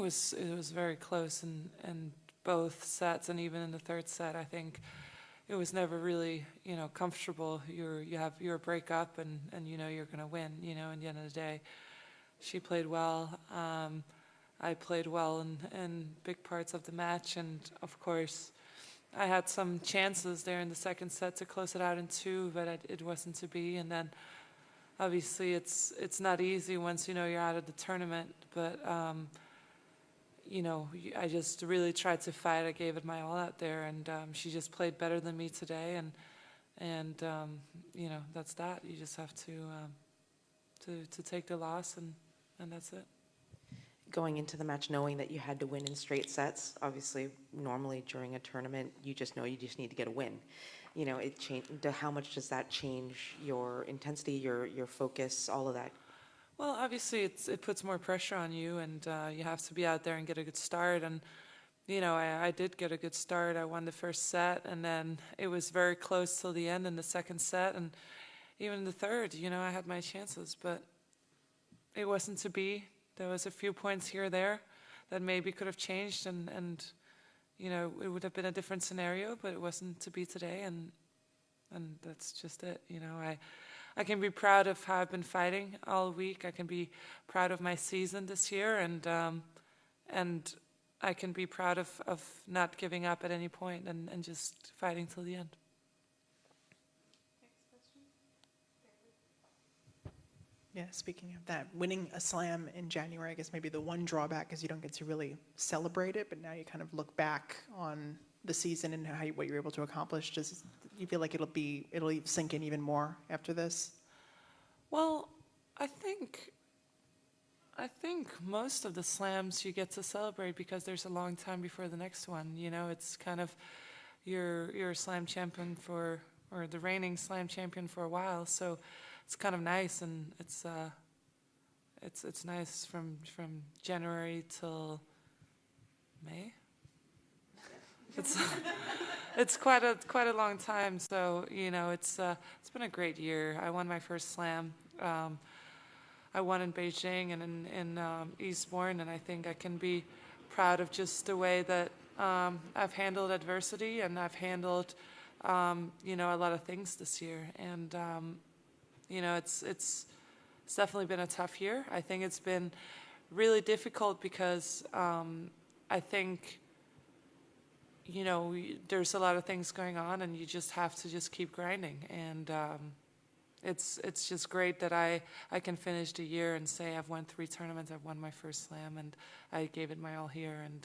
it was very close in both sets, and even in the third set, I think it was never really, comfortable. You have your breakup, and you're gonna win. In the end of the day, she played well. I played well in big parts of the match, and of course, I had some chances there in the second set to close it out in two, but it wasn't to be. And then, obviously, it's not easy once you're out of the tournament. But I just really tried to fight. I gave it my all out there, and she just played better than me today. And that's that. You just have to take the loss, and that's it. Going into the match knowing that you had to win in straight sets, obviously, normally during a tournament, you just know you just need to get a win. It changed. How much does that change your intensity, your focus, all of that? Well, obviously, it puts more pressure on you, and you have to be out there and get a good start. And I did get a good start. I won the first set, and then it was very close till the end in the second set, and even in the third, I had my chances, but it wasn't to be. There was a few points here or there that maybe could have changed, and it would have been a different scenario, but it wasn't to be today, and that's just it. I can be proud of how I've been fighting all week. I can be proud of my season this year, and I can be proud of not giving up at any point and just fighting till the end. Yeah, speaking of that, winning a slam in January, I guess maybe the one drawback is you don't get to really celebrate it, but now you kind of look back on the season and what you're able to accomplish. Does you feel like it'll sink in even more after this? Well, I think most of the slams you get to celebrate because there's a long time before the next one. It's kind of you're a slam champion or the reigning slam champion for a while, so it's kind of nice, and it's nice from January till May. It's quite a long time, so it's been a great year. I won my first slam. I won in Beijing and in Eastbourne, and I think I can be proud of just the way that I've handled adversity, and I've handled a lot of things this year, and it's definitely been a tough year. I think it's been really difficult because I think there's a lot of things going on, and you just have to just keep grinding. And it's just great that I can finish the year and say I've won 3 tournaments, I've won my first slam, and I gave it my all here. And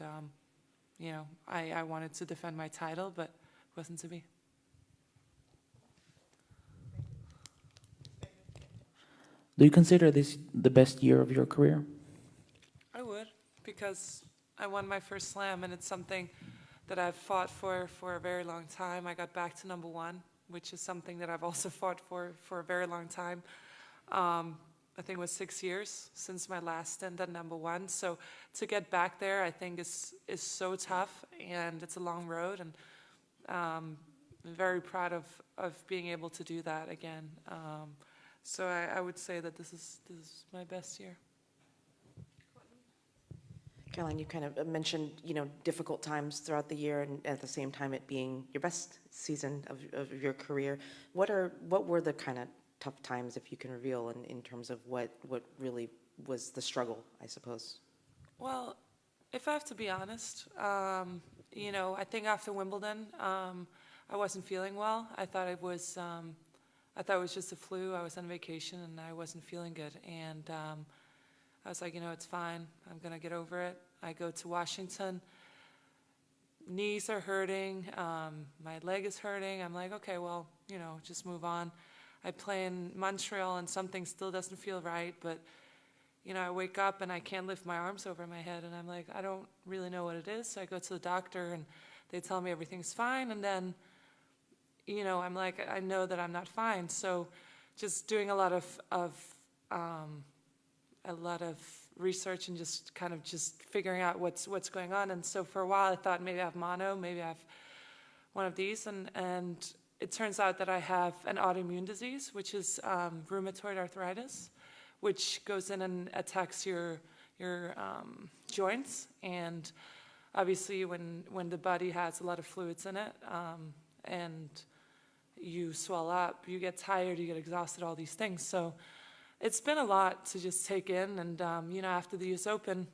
I wanted to defend my title, but it wasn't to be. Do you consider this the best year of your career? I would, because I won my first slam, and it's something that I've fought for a very long time. I got back to number 1, which is something that I've also fought for a very long time. I think it was 6 years since my last stint at number 1. So to get back there, I think is so tough, and it's a long road, and I'm very proud of being able to do that again. So I would say that this is my best year. Caroline, you kind of mentioned, difficult times throughout the year, and at the same time it being your best season of your career. What were the kind of tough times, if you can reveal, in terms of what really was the struggle, I suppose? Well, if I have to be honest, I think after Wimbledon, I wasn't feeling well. I thought it was just a flu. I was on vacation and I wasn't feeling good. And I was like, it's fine. I'm going to get over it. I go to Washington. Knees are hurting. My leg is hurting. I'm like, okay, well, just move on. I play in Montreal and something still doesn't feel right. But, I wake up and I can't lift my arms over my head. And I'm like, I don't really know what it is. So I go to the doctor and they tell me everything's fine. And then I'm like, I know that I'm not fine. So just doing a lot of research and just kind of just figuring out what's going on. And so for a while I thought maybe I have mono, maybe I have one of these. And it turns out that I have an autoimmune disease, which is rheumatoid arthritis, which goes in and attacks your joints. And obviously, when the body has a lot of fluids in it, and you swell up, you get tired, you get exhausted, all these things. So it's been a lot to just take in. And after the U.S. Open,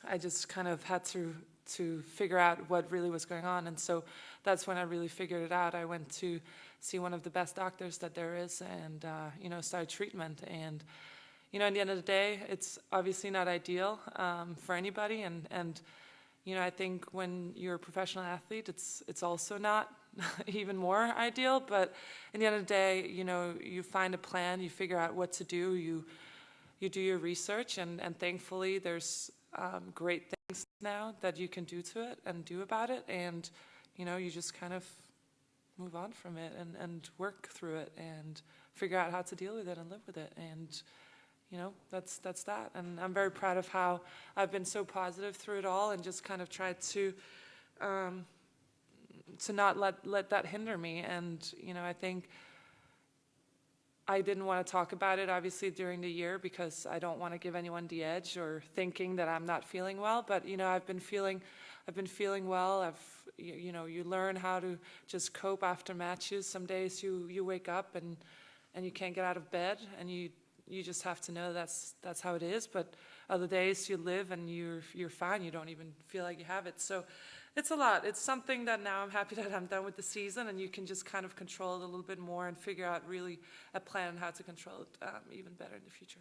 I just kind of had to figure out what really was going on. And so that's when I really figured it out. I went to see one of the best doctors that there is and, started treatment. And, at the end of the day, it's obviously not ideal for anybody. And I think when you're a professional athlete, it's also not even more ideal. But at the end of the day, you find a plan, you figure out what to do, you do your research, and thankfully there's great things now that you can do to it and do about it, and you just kind of move on from it and work through it and figure out how to deal with it and live with it. And that's that. And I'm very proud of how I've been so positive through it all and just kind of tried to not let that hinder me. And I think I didn't want to talk about it, obviously, during the year because I don't want to give anyone the edge or thinking that I'm not feeling well. But I've been feeling well. You learn how to just cope after matches. Some days you wake up and you can't get out of bed, and you just have to know that's how it is. But other days you live and you're fine. You don't even feel like you have it. So it's a lot. It's something that now I'm happy that I'm done with the season, and you can just kind of control it a little bit more and figure out really a plan on how to control it even better in the future.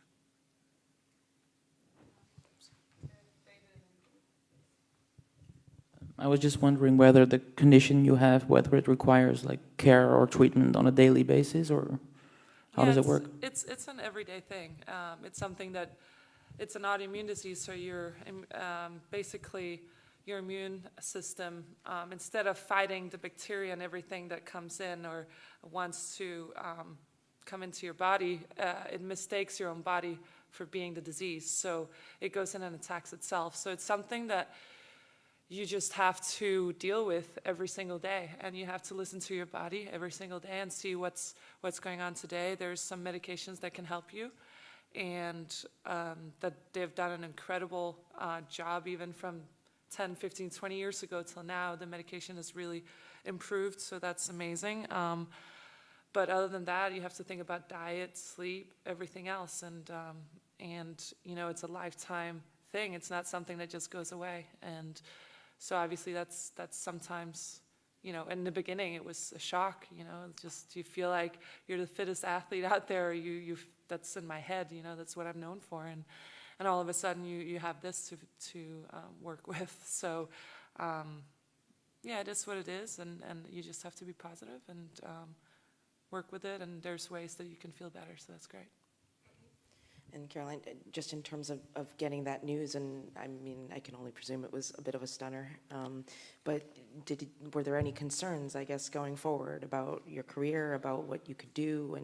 I was just wondering whether the condition you have, whether it requires like care or treatment on a daily basis, or how does it work? It's an everyday thing. It's something that it's an autoimmune disease, so you're basically your immune system, instead of fighting the bacteria and everything that comes in or wants to come into your body, it mistakes your own body for being the disease. So it goes in and attacks itself. So it's something that you just have to deal with every single day, and you have to listen to your body every single day and see what's going on today. There's some medications that can help you, and that they've done an incredible job even from 10, 15, 20 years ago till now. The medication has really improved, so that's amazing. But other than that, you have to think about diet, sleep, everything else, and it's a lifetime thing. It's not something that just goes away. And so obviously that's sometimes, in the beginning it was a shock, just you feel like you're the fittest athlete out there. That's in my head, that's what I'm known for. And all of a sudden you have this to work with. So it is what it is, and you just have to be positive and work with it, and there's ways that you can feel better, so that's great. And Caroline, just in terms of getting that news, and I mean, I can only presume it was a bit of a stunner, but were there any concerns, I guess, going forward about your career, about what you could do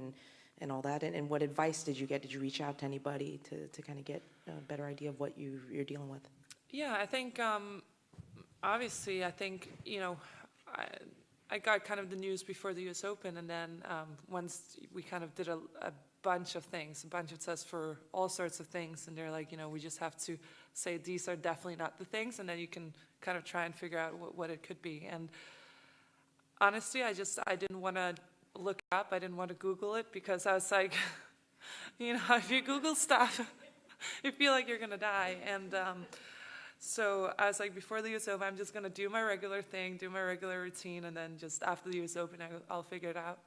and all that? And what advice did you get? Did you reach out to anybody to kind of get a better idea of what you're dealing with? Yeah, I think, obviously, I think, I got kind of the news before the U.S. Open, and then once we kind of did a bunch of things, a bunch of tests for all sorts of things, and they're like, we just have to say these are definitely not the things, and then you can kind of try and figure out what it could be. And honestly, I didn't want to look it up. I didn't want to Google it because I was like, if you Google stuff, you feel like you're going to die. And so I was like, before the U.S. Open, I'm just going to do my regular thing, do my regular routine, and then just after the U.S. Open, I'll figure it out.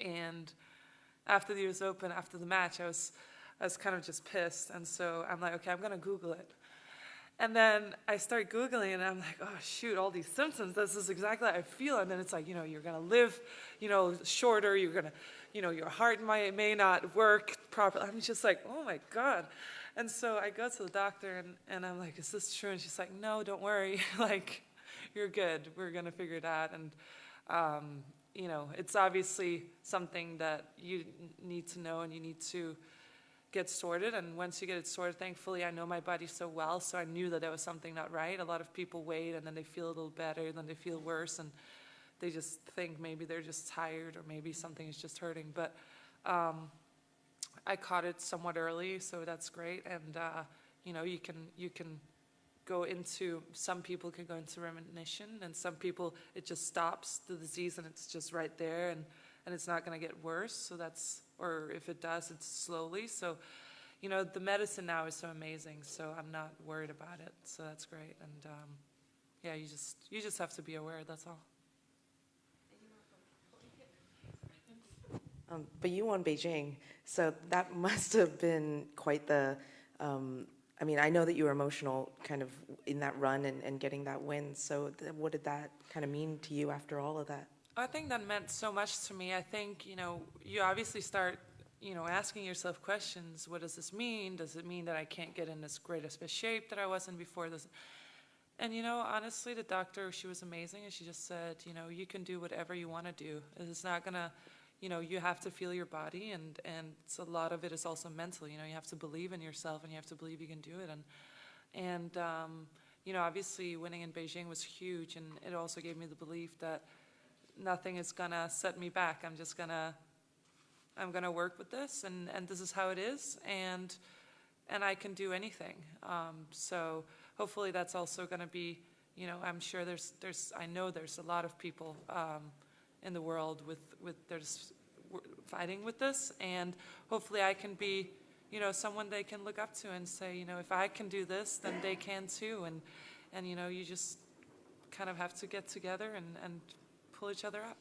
And after the U.S. Open, after the match, I was kind of just pissed. And so I'm like, okay, I'm going to Google it. And then I start Googling, and I'm like, oh, shoot, all these symptoms, this is exactly how I feel. And then it's like, you're going to live, shorter. You're going to, your heart may not work properly. I'm just like, oh, my God. And so I go to the doctor, and I'm like, is this true? And she's like, no, don't worry. Like, you're good. We're going to figure it out. And, it's obviously something that you need to know and you need to get sorted. And once you get it sorted, thankfully, I know my body so well, so I knew that there was something not right. A lot of people wait, and then they feel a little better, and then they feel worse, and they just think maybe they're just tired or maybe something is just hurting. But I caught it somewhat early, so that's great. And you know, you can go into, some people can go into remission, and some people, it just stops the disease and it's just right there, and it's not going to get worse. So that's, or if it does, it's slowly. So, you know, the medicine now is so amazing, so I'm not worried about it. So that's great. And yeah, you just have to be aware, that's all. But you won Beijing, so that must have been quite the, I mean, I know that you were emotional kind of in that run and getting that win. So what did that kind of mean to you after all of that? I think that meant so much to me. I think, you know, you obviously start, you know, asking yourself questions. What does this mean? Does it mean that I can't get in this great of a shape that I was in before this? And, you know, honestly, the doctor, she was amazing, and she just said, you know, you can do whatever you want to do. It's not going to, you know, you have to feel your body, and it's a lot of it is also mental. You know, you have to believe in yourself, and you have to believe you can do it. And you know, obviously winning in Beijing was huge, and it also gave me the belief that nothing is gonna set me back. I'm gonna work with this, and this is how it is, and I can do anything. So hopefully that's also gonna be, you know, I'm sure I know there's a lot of people in the world fighting with this, and hopefully I can be, you know, someone they can look up to and say, you know, if I can do this, then they can too, and you know, you just kind of have to get together and pull each other up.